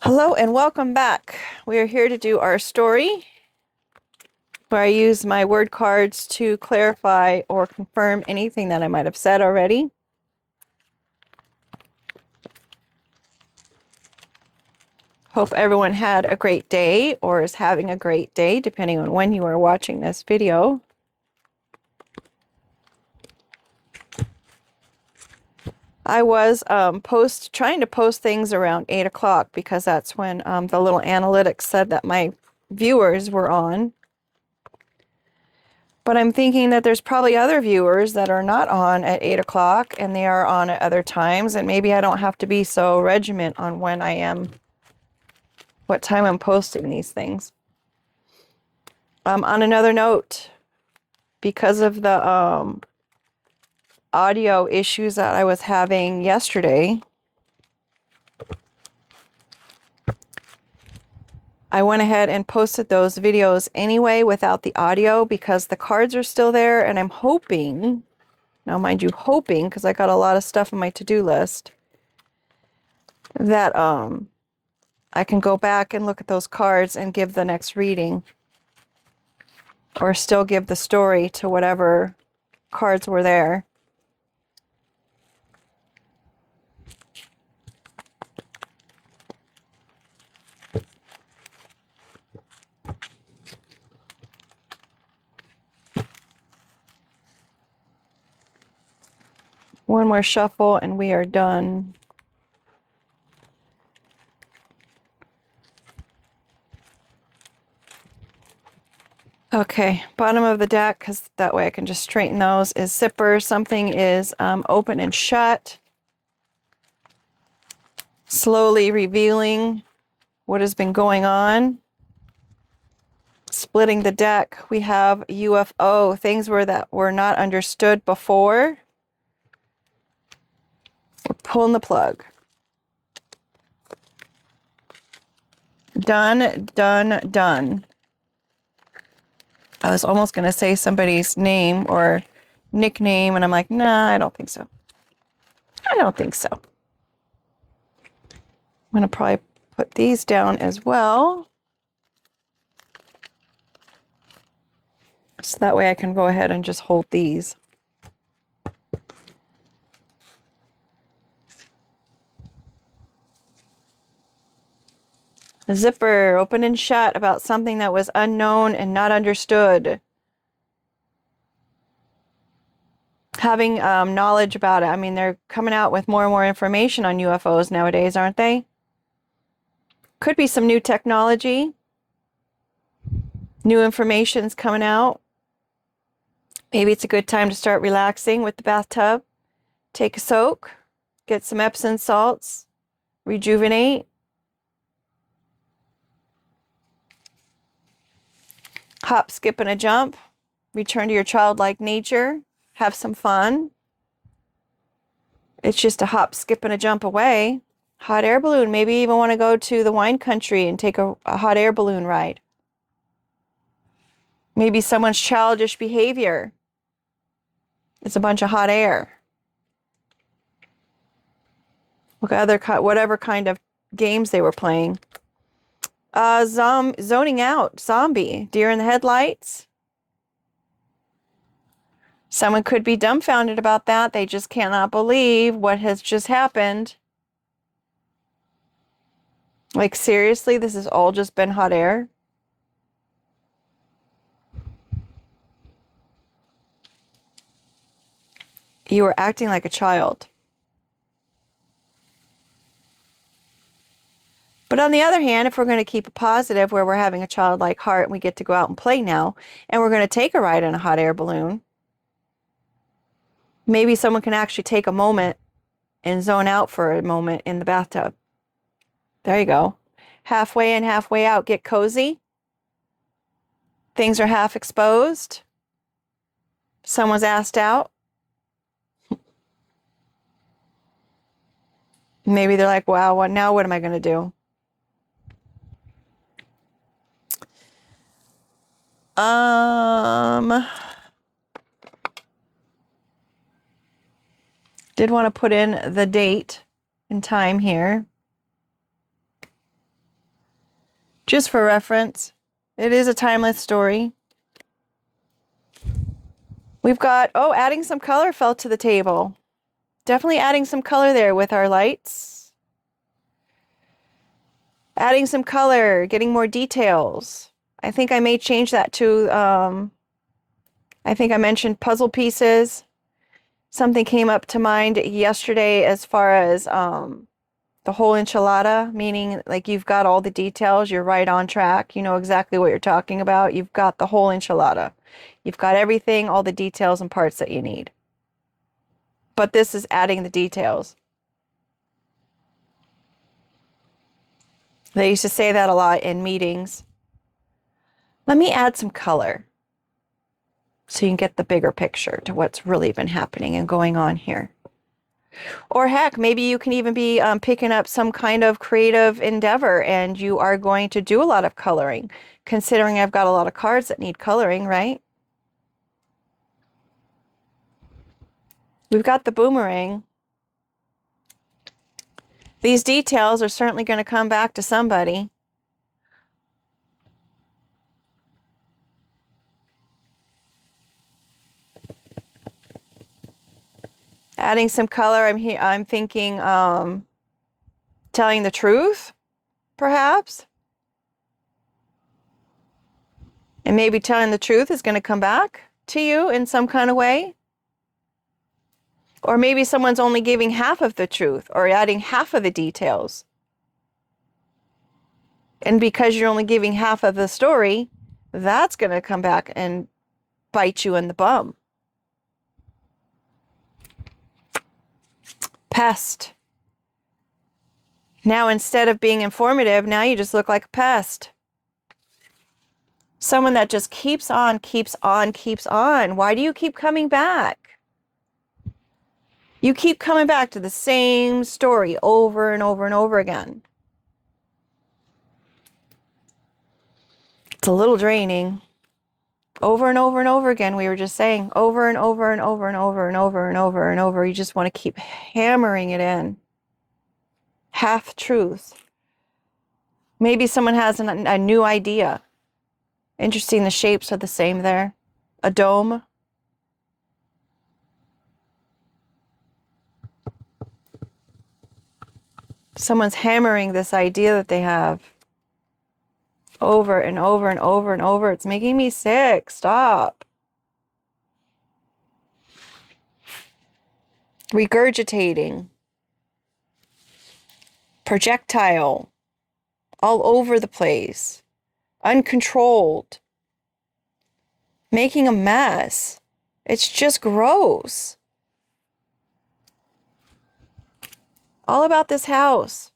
Hello and welcome back. We are here to do our story where I use my word cards to clarify or confirm anything that I might have said already. Hope everyone had a great day or is having a great day, depending on when you are watching this video. I was trying to post things around 8 o'clock because that's when the little analytics said that my viewers were on. But I'm thinking that there's probably other viewers that are not on at 8 o'clock and they are on at other times. And maybe I don't have to be so regiment on when I am, what time I'm posting these things. On another note, because of the audio issues that I was having yesterday, I went ahead and posted those videos anyway without the audio because the cards are still there. And I'm hoping, now mind you, hoping, because I got a lot of stuff on my to-do list, that I can go back and look at those cards and give the next reading, or still give the story to whatever cards were there. One more shuffle and we are done. Okay, bottom of the deck, because that way I can just straighten those, is zipper. Something is open and shut. Slowly revealing what has been going on. Splitting the deck, we have UFO. Things that were not understood before. We're pulling the plug. Done, done, done. I was almost going to say somebody's name or nickname, and I'm like, nah, I don't think so. I don't think so. I'm going to probably put these down as well. So that way I can go ahead and just hold these. A zipper, open and shut, about something that was unknown and not understood. Having knowledge about it. I mean, they're coming out with more and more information on UFOs nowadays, aren't they? Could be some new technology. New information's coming out. Maybe it's a good time to start relaxing with the bathtub. Take a soak. Get some Epsom salts. Rejuvenate. Hop, skip, and a jump. Return to your childlike nature. Have some fun. It's just a hop, skip, and a jump away. Hot air balloon. Maybe you even want to go to the wine country and take a hot air balloon ride. Maybe someone's childish behavior. It's a bunch of hot air. Whatever kind of games they were playing. Zoning out. Zombie. Deer in the headlights. Someone could be dumbfounded about that. They just cannot believe what has just happened. Like, seriously, this has all just been hot air? You are acting like a child. But on the other hand, if we're going to keep it positive, where we're having a childlike heart and we get to go out and play now, and we're going to take a ride in a hot air balloon, maybe someone can actually take a moment and zone out for a moment in the bathtub. There you go. Halfway in, halfway out. Get cozy. Things are half exposed. Someone's asked out. Maybe they're like, wow, what now? What am I going to do? Did want to put in the date and time here. Just for reference, it is a timeless story. We've got, oh, adding some color fell to the table. Definitely adding some color there with our lights. Adding some color, getting more details. I think I may change that to, I think I mentioned puzzle pieces. Something came up to mind yesterday as far as the whole enchilada, meaning like you've got all the details, you're right on track, you know exactly what you're talking about. You've got the whole enchilada. You've got everything, all the details and parts that you need. But this is adding the details. They used to say that a lot in meetings. Let me add some color so you can get the bigger picture to what's really been happening and going on here. Or heck, maybe you can even be picking up some kind of creative endeavor and you are going to do a lot of coloring, considering I've got a lot of cards that need coloring, right? We've got the boomerang. These details are certainly going to come back to somebody. Adding some color, I'm thinking telling the truth, perhaps. And maybe telling the truth is going to come back to you in some kind of way. Or maybe someone's only giving half of the truth or adding half of the details. And because you're only giving half of the story, that's going to come back and bite you in the bum. Pest. Now, instead of being informative, now you just look like a pest. Someone that just keeps on, keeps on, keeps on. Why do you keep coming back? You keep coming back to the same story over and over and over again. It's a little draining. Over and over and over again, we were just saying, over and over and over and over and over and over and over. You just want to keep hammering it in. Half truth. Maybe someone has a new idea. Interesting, the shapes are the same there. A dome. Someone's hammering this idea that they have over and over and over and over. It's making me sick. Stop. Regurgitating. Projectile. All over the place. Uncontrolled. Making a mess. It's just gross. All about this house.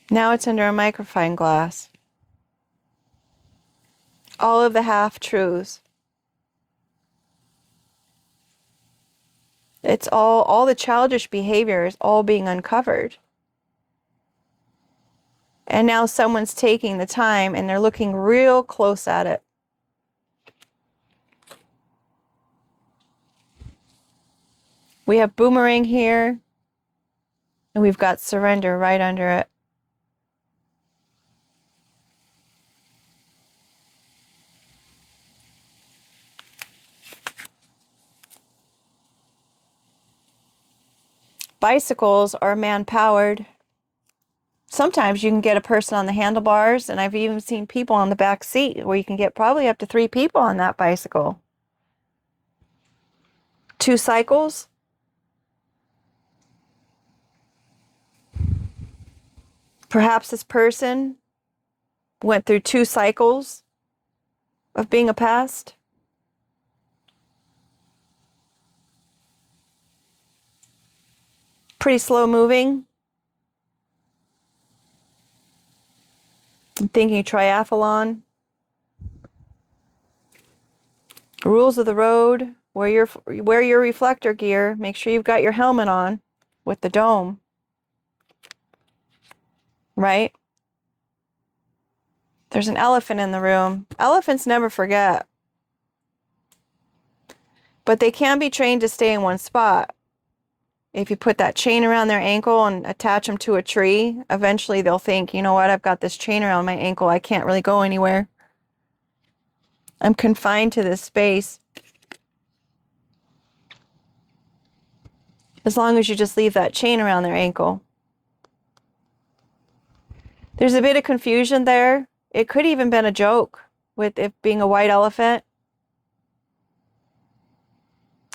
Now it's under a magnifying glass. All of the half-truths. It's all the childish behavior is all being uncovered. And now someone's taking the time and they're looking real close at it. We have boomerang here, and we've got surrender right under it. Bicycles are man-powered. Sometimes you can get a person on the handlebars, and I've even seen people on the back seat where you can get probably up to 3 people on that bicycle. 2 cycles. Perhaps this person went through 2 cycles of being a pest. Pretty slow moving. I'm thinking triathlon. Rules of the road. Wear your reflector gear. Make sure you've got your helmet on with the dome. right? There's an elephant in the room. Elephants never forget, but they can be trained to stay in one spot. If you put that chain around their ankle and attach them to a tree, eventually they'll think, you know what, I've got this chain around my ankle. I can't really go anywhere. I'm confined to this space. As long as you just leave that chain around their ankle. There's a bit of confusion there. It could even been a joke with it being a white elephant.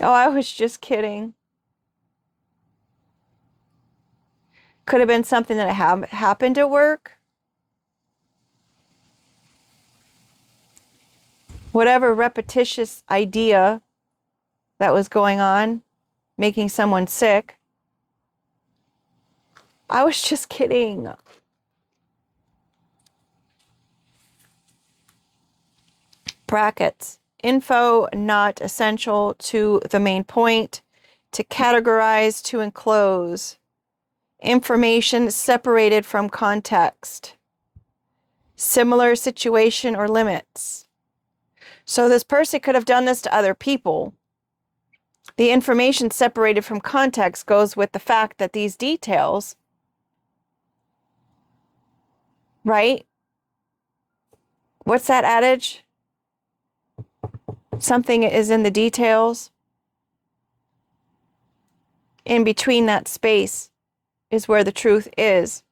Oh, I was just kidding. Could have been something that happened at work. Whatever repetitious idea that was going on, making someone sick. I was just kidding. Brackets. Info not essential to the main point. To categorize, to enclose. Information separated from context. Similar situation or limits. So this person could have done this to other people. The information separated from context goes with the fact that these details, right? What's that adage? Something is in the details. In between that space is where the truth is.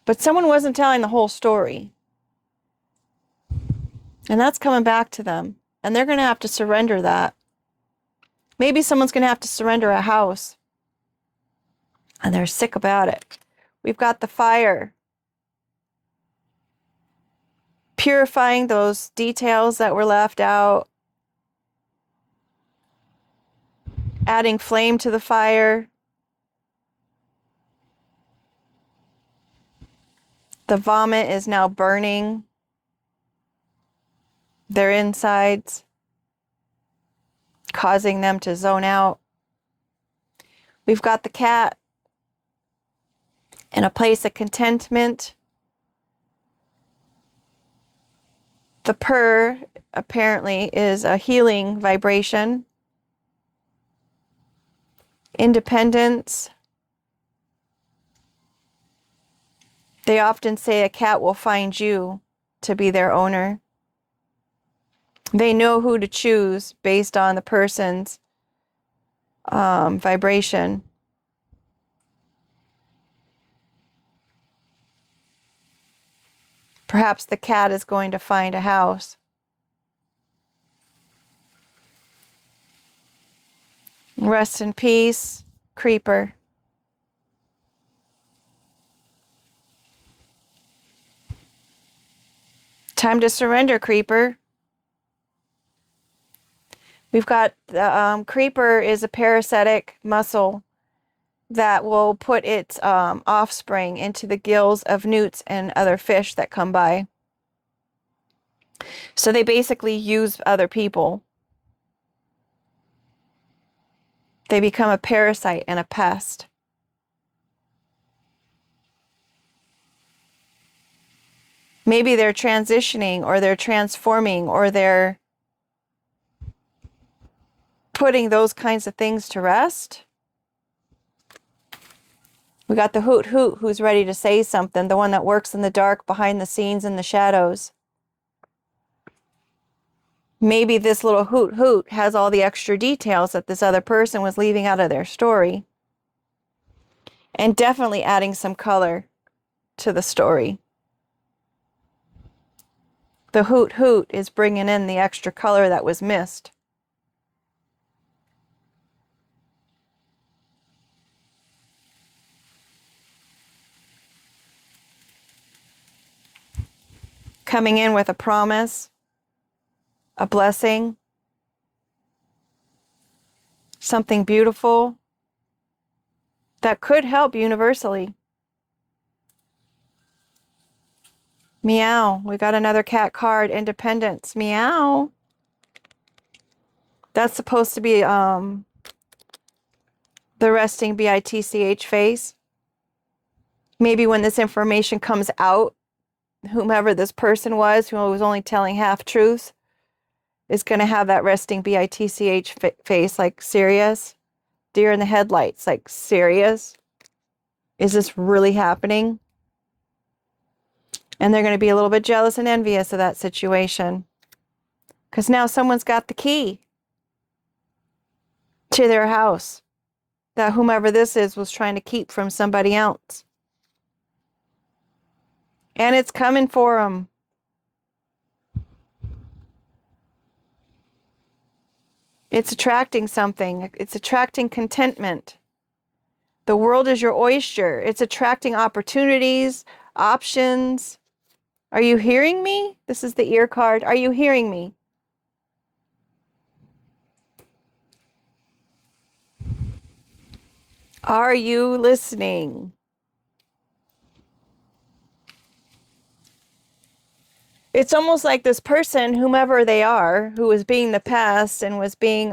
But someone wasn't telling the whole story. And that's coming back to them. And they're going to have to surrender that. Maybe someone's going to have to surrender a house. And they're sick about it. We've got the fire. Purifying those details that were left out. Adding flame to the fire. The vomit is now burning their insides, causing them to zone out. We've got the cat in a place of contentment. The purr apparently is a healing vibration. Independence. They often say a cat will find you to be their owner. They know who to choose based on the person's vibration. Perhaps the cat is going to find a house. Rest in peace, creeper. Time to surrender, creeper. We've got the creeper is a parasitic mussel that will put its offspring into the gills of newts and other fish that come by. So they basically use other people. They become a parasite and a pest. Maybe they're transitioning or they're transforming or they're putting those kinds of things to rest. We got the hoot hoot who's ready to say something, the one that works in the dark, behind the scenes, in the shadows. Maybe this little hoot hoot has all the extra details that this other person was leaving out of their story. And definitely adding some color to the story. The hoot hoot is bringing in the extra color that was missed. Coming in with a promise, a blessing, something beautiful that could help universally. Meow. We got another cat card, independence. Meow. That's supposed to be the The resting bitch face. Maybe when this information comes out, whomever this person was who was only telling half truths is going to have that resting bitch face, like serious. Deer in the headlights, like serious. Is this really happening? And they're going to be a little bit jealous and envious of that situation. Because now someone's got the key to their house that whomever this is was trying to keep from somebody else. And it's coming for them. It's attracting something. It's attracting contentment. The world is your oyster. It's attracting opportunities, options. Are you hearing me? This is the ear card. Are you hearing me? Are you listening? It's almost like this person, whomever they are, who was being the past and was being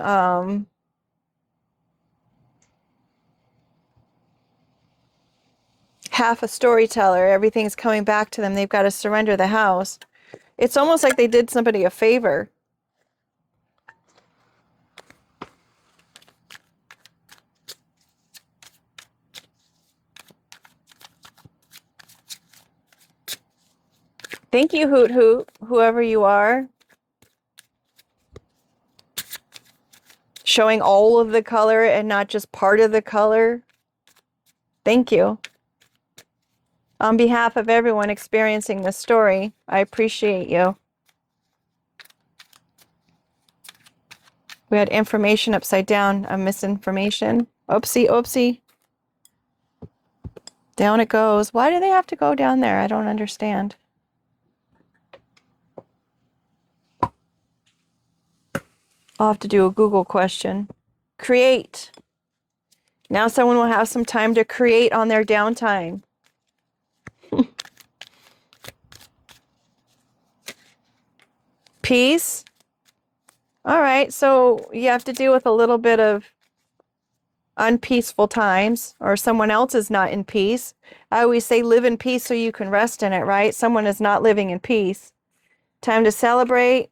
half a storyteller. Everything's coming back to them. They've got to surrender the house. It's almost like they did somebody a favor. Thank you, Hoot Hoot, whoever you are. Showing all of the color and not just part of the color. Thank you. On behalf of everyone experiencing this story, I appreciate you. We had information upside down, a misinformation. Oopsie, oopsie. Down it goes. Why do they have to go down there? I don't understand. I'll have to do a Google question. Create. Now someone will have some time to create on their downtime. Peace. All right, so you have to deal with a little bit of unpeaceful times, or someone else is not in peace. I always say live in peace so you can rest in it, right? Someone is not living in peace. Time to celebrate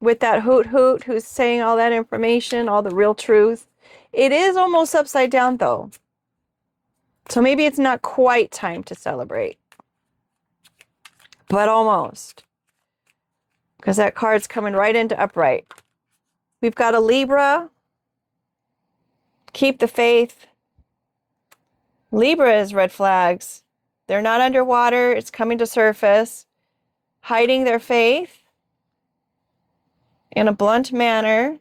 with that hoot hoot who's saying all that information, all the real truth. It is almost upside down though. So maybe it's not quite time to celebrate, but almost. Because that card's coming right into upright. We've got a Libra. Keep the faith. Libra is red flags. They're not underwater. It's coming to surface. Hiding their faith in a blunt manner.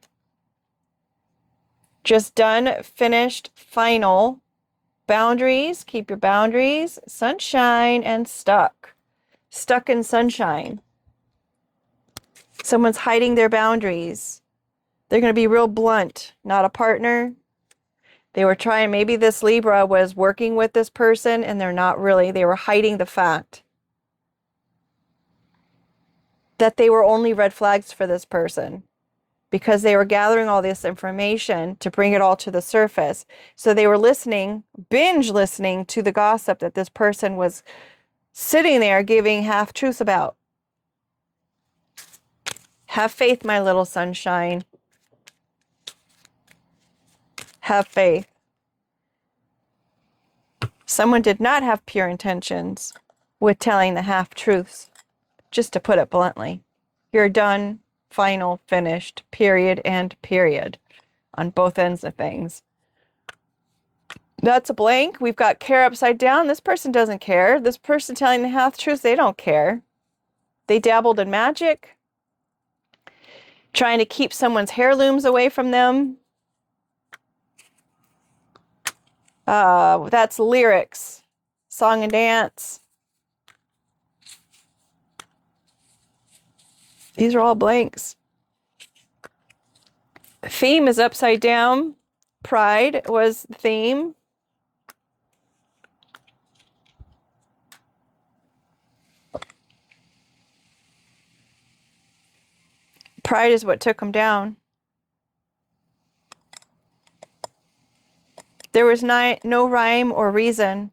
Just done, finished, final. Boundaries. Keep your boundaries. Sunshine and stuck. Stuck in sunshine. Someone's hiding their boundaries. They're going to be real blunt. Not a partner. They were trying, maybe this Libra was working with this person and they're not really. They were hiding the fact that they were only red flags for this person because they were gathering all this information to bring it all to the surface. So they were listening, binge listening to the gossip that this person was sitting there giving half truths about. Have faith, my little sunshine. Have faith. Someone did not have pure intentions with telling the half truths, just to put it bluntly. You're done, final, finished, period, and period on both ends of things. That's a blank. We've got care upside down. This person doesn't care. This person telling the half truths, they don't care. They dabbled in magic, trying to keep someone's heirlooms away from them. That's lyrics, song and dance. These are all blanks. Theme is upside down. Pride was the theme. Pride is what took them down. There was no rhyme or reason.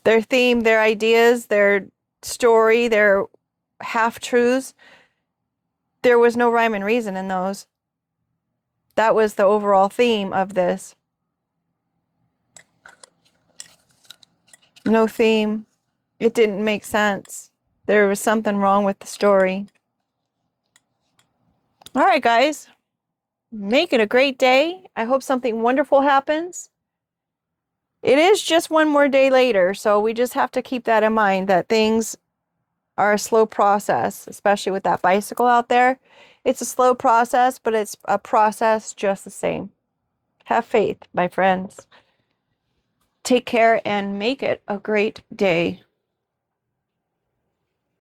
Their theme, their ideas, their story, their half-truths, there was no rhyme and reason in those. That was the overall theme of this. No theme. It didn't make sense. There was something wrong with the story. All right, guys. Make it a great day. I hope something wonderful happens. It is just one more day later, so we just have to keep that in mind, that things are a slow process, especially with that bicycle out there. It's a slow process, but it's a process just the same. Have faith, my friends. Take care and make it a great day.